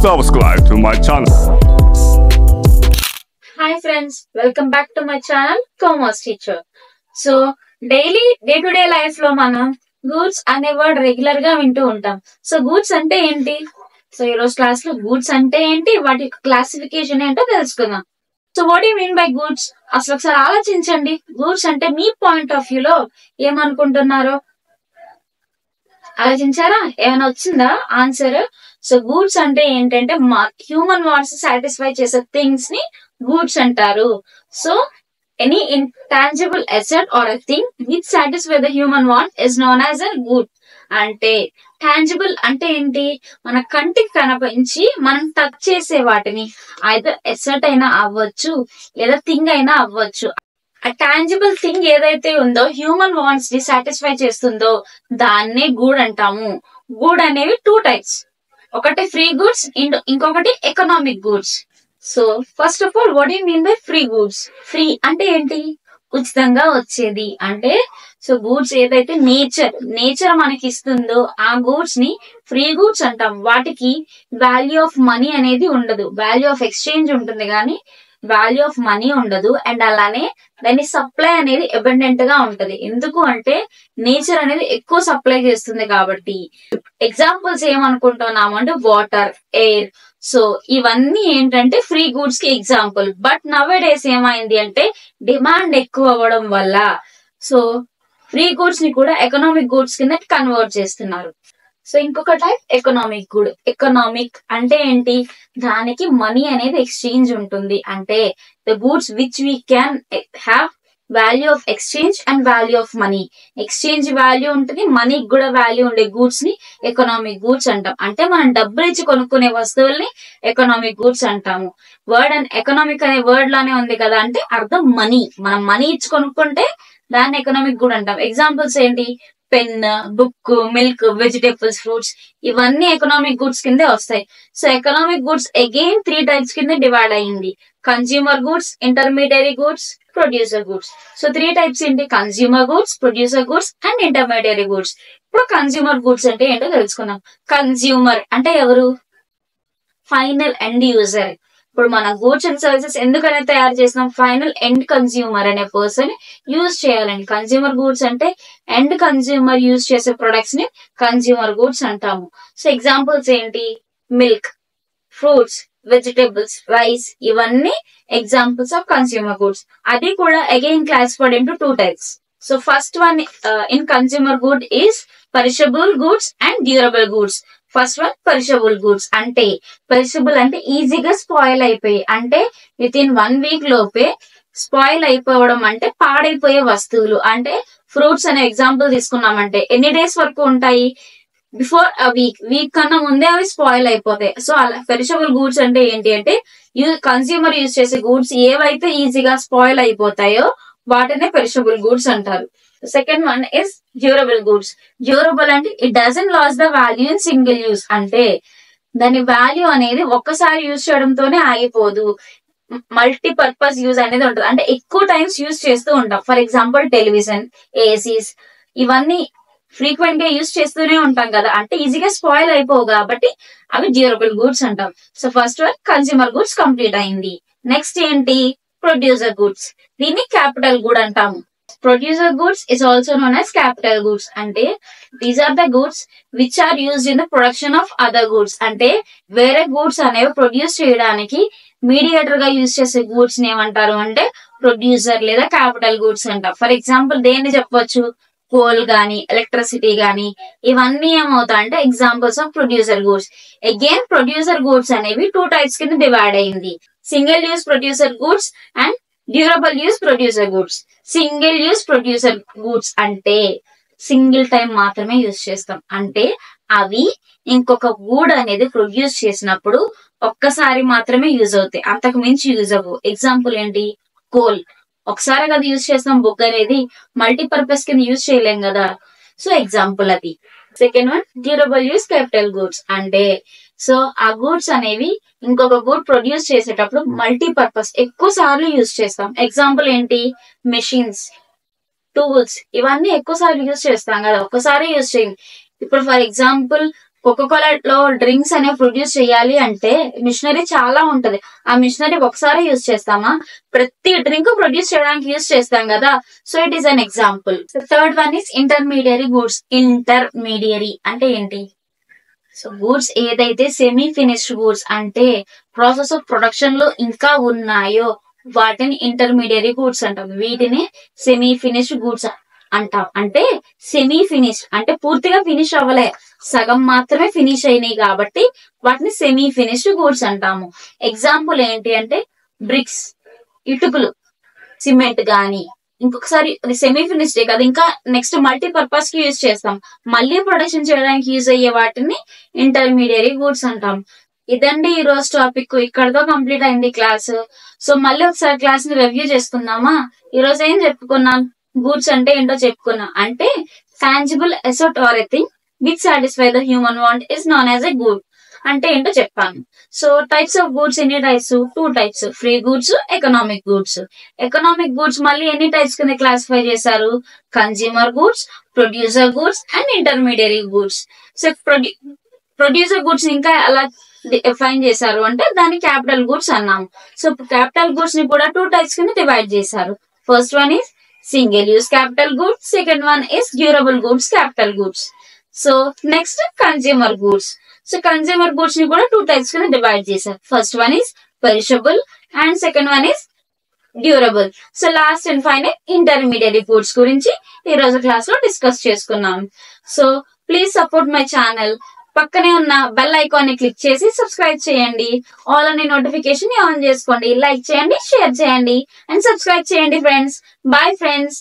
subscribe to my channel. Hi friends, welcome back to my channel Commerce Teacher. So daily day-to-day life లో మనం goods అనే word regular గా వింటూ ఉంటాం. So goods అంటే ఏంటి? సో ఈ రోజు క్లాస్ లో గూడ్స్ అంటే ఏంటి, వాటి క్లాసిఫికేషన్ ఏంటో తెలుసుకుందాం. So what you mean by goods? అసలు ఒకసారి ఆలోచించండి. గూడ్స్ అంటే మీ పాయింట్ ఆఫ్ వ్యూ లో ఏమనుకుంటున్నారో ఆలోచించారా? ఏమైనా వచ్చిందా ఆన్సర్? సో గూడ్స్ అంటే ఏంటంటే హ్యూమన్ వాంట్స్ సాటిస్ఫై చేసే థింగ్స్ ని గూడ్స్ అంటారు. So any intangible asset or a thing which satisfy the human want is known as a good. అంటే టాంజిబుల్ అంటే ఏంటి? మన కంటికి కనిపించి మనం టచ్ చేసే వాటిని, అయితే ఎసెట్ అయినా అవ్వచ్చు లేదా థింగ్ అయినా అవ్వచ్చు. ఆ టాంజిబుల్ థింగ్ ఏదైతే ఉందో హ్యూమన్ వాంట్స్ ని సాటిస్ఫై చేస్తుందో దాన్నే గూడ్ అంటాము. గూడ్ అనేవి టూ టైప్స్, ఒకటి ఫ్రీ గూడ్స్, ఇంకొకటి economic goods. So first of all what you mean by free goods? Free అంటే ఏంటి? ఉచితంగా వచ్చేది. అంటే సో గూడ్స్ ఏదైతే నేచర్ మనకి ఇస్తుందో ఆ గూడ్స్ ని ఫ్రీ గూడ్స్ అంటాం. వాటికి వాల్యూ ఆఫ్ మనీ అనేది ఉండదు, వాల్యూ ఆఫ్ ఎక్స్చేంజ్ ఉంటుంది కానీ వాల్యూ ఆఫ్ మనీ ఉండదు. అండ్ అలానే దాని సప్లై అనేది అబండెంట్ గా ఉంటది. ఎందుకు అంటే నేచర్ అనేది ఎక్కువ సప్లై చేస్తుంది కాబట్టి. ఎగ్జాంపుల్స్ ఏమనుకుంటున్నాము అంటే వాటర్, ఎయిర్. సో ఇవన్నీ ఏంటంటే ఫ్రీ గూడ్స్ కి ఎగ్జాంపుల్. బట్ నవ్ డేస్ ఏమైంది అంటే డిమాండ్ ఎక్కువ అవ్వడం వల్ల సో ఫ్రీ గూడ్స్ ని కూడా ఎకనామిక్ గూడ్స్ కింద కన్వర్ట్ చేస్తున్నారు. సో ఇంకొక టైప్ ఎకనామిక్ గుడ్. ఎకనామిక్ అంటే ఏంటి? దానికి మనీ అనేది ఎక్స్చేంజ్ ఉంటుంది. అంటే the goods which we can have value of exchange and value of money. Exchange value ఉంటుంది, మనీకి కూడా వాల్యూ ఉండే గూడ్స్ ని ఎకనామిక్ గూడ్స్ అంటాం. అంటే మనం డబ్బులు ఇచ్చి కొనుక్కునే వస్తువుల్ని ఎకనామిక్ గూడ్స్ అంటాము. వర్డ్ అండ్ ఎకనామిక్ అనే వర్డ్ లానే ఉంది కదా, అంటే అర్థం మనీ. మనం మనీ ఇచ్చి కొనుక్కుంటే దాన్ని ఎకనామిక్ గుడ్ అంటాం. ఎగ్జాంపుల్స్ ఏంటి? Pen, book, milk, vegetables, fruits, ఇవన్నీ ఎకనామిక్ గుడ్స్ కిందే వస్తాయి. So economic goods again three types కింద డివైడ్ అయ్యింది: consumer goods, intermediary goods, producer goods. So three types ఏంటి? Consumer goods, producer goods and intermediary goods. ఇప్పుడు consumer goods అంటే ఏంటో తెలుసుకుందాం. కన్స్యూమర్ అంటే ఎవరు? Final end user. ఇప్పుడు మన గూడ్స్ అండ్ సర్వీసెస్ ఎందుకనే తయారు చేసినాం? ఫైనల్ ఎండ్ కన్స్యూమర్ అనే పర్సన్ యూజ్ చేయాలండి. కన్స్యూమర్ గూడ్స్ అంటే ఎండ్ కన్స్యూమర్ యూజ్ చేసే ప్రొడక్ట్స్ ని కన్స్యూమర్ గూడ్స్ అంటాము. సో ఎగ్జాంపుల్స్ ఏంటి? మిల్క్, ఫ్రూట్స్, వెజిటేబుల్స్, రైస్, ఇవన్నీ ఎగ్జాంపుల్స్ ఆఫ్ కన్స్యూమర్ గూడ్స్. అది కూడా again classified into two types. So first one in consumer good is perishable goods and durable goods. First one perishable goods. అంటే perishable అంటే ఈజీగా spoil అయిపోయి, అంటే with in 1 week లోపే spoil అయిపోవడం, అంటే పాడైపోయే వస్తువులు. అంటే ఫ్రూట్స్ అనే ఎగ్జాంపుల్ తీసుకున్నామంటే ఎన్ని డేస్ వరకు ఉంటాయి? బిఫోర్ వీక్ కన్నా ముందే అవి స్పాయిల్ అయిపోతాయి. సో అలా పెరిషబుల్ గూడ్స్ అంటే ఏంటి అంటే కన్స్యూమర్ యూజ్ చేసే గూడ్స్ ఏవైతే ఈజీగా స్పాయిల్ అయిపోతాయో వాటినే పెరిషబుల్ గూడ్స్ అంటారు. Second one is durable goods. Durable అంటే it doesn't lose the value in single use. అంటే దాని వాల్యూ అనేది ఒక్కసారి యూజ్ చేయడంతోనే ఆగిపోదు, మల్టీపర్పస్ యూజ్ అనేది ఉంటుంది. అంటే ఎక్కువ టైమ్స్ యూజ్ చేస్తూ ఉంటాం. ఫర్ ఎగ్జాంపుల్ టెలివిజన్, ఏసీస్, ఇవన్నీ ఫ్రీక్వెంట్ గా యూజ్ చేస్తూనే ఉంటాం కదా, అంటే ఈజీగా స్పాయిల్ అయిపోవు కాబట్టి అవి డ్యూరబుల్ గూడ్స్ అంటాం. So first one consumer goods complete అయింది. నెక్స్ట్ ఏంటి? Producer goods. దీన్ని క్యాపిటల్ గుడ్ అంటాము. Producer goods is also known as capital goods. అంటే these are the goods which are used in the production of other goods. అంటే వేరే goods అనేవి produce చేయడానికి mediator గా యూజ్ చేసే గూడ్స్ ని ఏమంటారు అంటే ప్రొడ్యూసర్ లేదా క్యాపిటల్ గూడ్స్ అంటారు. ఫర్ ఎగ్జాంపుల్ దేన్ని చెప్పొచ్చు? కోల్ గానీ, ఎలక్ట్రిసిటీ గానీ, ఇవన్నీ ఏమవుతాయి అంటే examples of producer goods. Again producer goods అనేవి టూ టైప్స్ కింద డివైడ్ అయింది: single use producer goods and durable use producer goods. Single use producer goods అంటే సింగిల్ టైం మాత్రమే యూజ్ చేస్తాం. అంటే అవి ఇంకొక గూడ్ అనేది ప్రొడ్యూస్ చేసినప్పుడు ఒక్కసారి మాత్రమే యూజ్ అవుతాయి, అంతకు మించి యూజ్ అవ్వవు. ఎగ్జాంపుల్ ఏంటి? కోల్ ఒకసారి కదా యూజ్ చేస్తాం, బుక్ అనేది మల్టీపర్పస్ కింద యూజ్ చేయలేం కదా. సో ఎగ్జాంపుల్ అది. Second one durable use capital goods. అంటే సో ఆ గూడ్స్ అనేవి ఇంకొక గూడ్ ప్రొడ్యూస్ చేసేటప్పుడు మల్టీపర్పస్ ఎక్కువ సార్లు యూజ్ చేస్తాం. ఎగ్జాంపుల్ ఏంటి? మెషిన్స్, టూల్స్, ఇవన్నీ ఎక్కువ సార్లు యూజ్ చేస్తాం కదా, ఒక్కసారి యూజ్ చేయం. ఇప్పుడు ఫర్ ఎగ్జాంపుల్ కోకోకోలాలో డ్రింక్స్ అనేవి ప్రొడ్యూస్ చేయాలి అంటే మిషనరీ చాలా ఉంటది. ఆ మిషనరీ ఒకసారి యూజ్ చేస్తామా? ప్రతి డ్రింక్ ప్రొడ్యూస్ చేయడానికి యూజ్ చేస్తాం కదా. So it is an example. Third one is intermediary goods. Intermediary అంటే ఏంటి? సో గూడ్స్ ఏదైతే సెమీ ఫినిష్డ్ గూడ్స్ అంటే ప్రాసెస్ ఆఫ్ ప్రొడక్షన్ లో ఇంకా ఉన్నాయో వాటిని ఇంటర్మీడియరీ గూడ్స్ అంటాం. వీటిని సెమీ ఫినిష్డ్ గూడ్స్ అంటాం. అంటే సెమీ ఫినిష్ అంటే పూర్తిగా ఫినిష్ అవ్వలే, సగం మాత్రమే ఫినిష్ అయినాయి కాబట్టి వాటిని సెమీ ఫినిష్డ్ గూడ్స్ అంటాము. ఎగ్జాంపుల్ ఏంటి అంటే బ్రిక్స్, ఇటుకలు, సిమెంట్ గాని. ఇంకొకసారి సెమీ ఫినిష్డ్ కదా, ఇంకా నెక్స్ట్ మల్టీపర్పస్ కి యూజ్ చేస్తాం. మళ్ళీ ప్రొడక్షన్ చేయడానికి యూజ్ అయ్యే వాటిని ఇంటర్మీడియరీ గూడ్స్ అంటాం. ఇదండి ఈ రోజు టాపిక్. ఇక్కడతో కంప్లీట్ అయింది క్లాస్. సో మళ్ళీ ఒకసారి క్లాస్ ని రివ్యూ చేసుకుందామా? ఈ రోజు ఏం చెప్పుకున్నాం? గూడ్స్ అంటే ఏంటో చెప్పుకున్నాం. అంటే tangible asset or a thing which satisfy the human want is known as a good అంటే ఏంటో చెప్పాను. సో టైప్స్ ఆఫ్ గూడ్స్ ఎన్ని types? 2 types, free goods, economic goods. Economic goods మళ్ళీ ఎన్ని టైప్స్ కింద క్లాసిఫై చేశారు? Consumer goods, producer goods and intermediary goods. So producer goods ఇంకా అలా డిఫైన్ చేశారు అంటే దాన్ని క్యాపిటల్ గూడ్స్ అన్నాము. సో క్యాపిటల్ గూడ్స్ ని కూడా 2 టైప్స్ కింద డివైడ్ చేశారు. First one is single use capital goods, second one is durable goods capital goods. So next consumer goods. So consumer goods ని కూడా 2 టైప్స్ కింద డివైడ్ చేశారు. First one is perishable and second one is durable. So last and final intermediate goods గురించి ఈ రోజు class లో discuss చేసుకున్నాం. So please support my channel. పక్కనే ఉన్న బెల్ ఐకాన్ ని క్లిక్ చేసి సబ్స్క్రైబ్ చేయండి. ఆల్ అనే నోటిఫికేషన్ ఆన్ చేసుకోండి. లైక్ చేయండి, షేర్ చేయండి అండ్ సబ్స్క్రైబ్ చేయండి ఫ్రెండ్స్. Bye friends.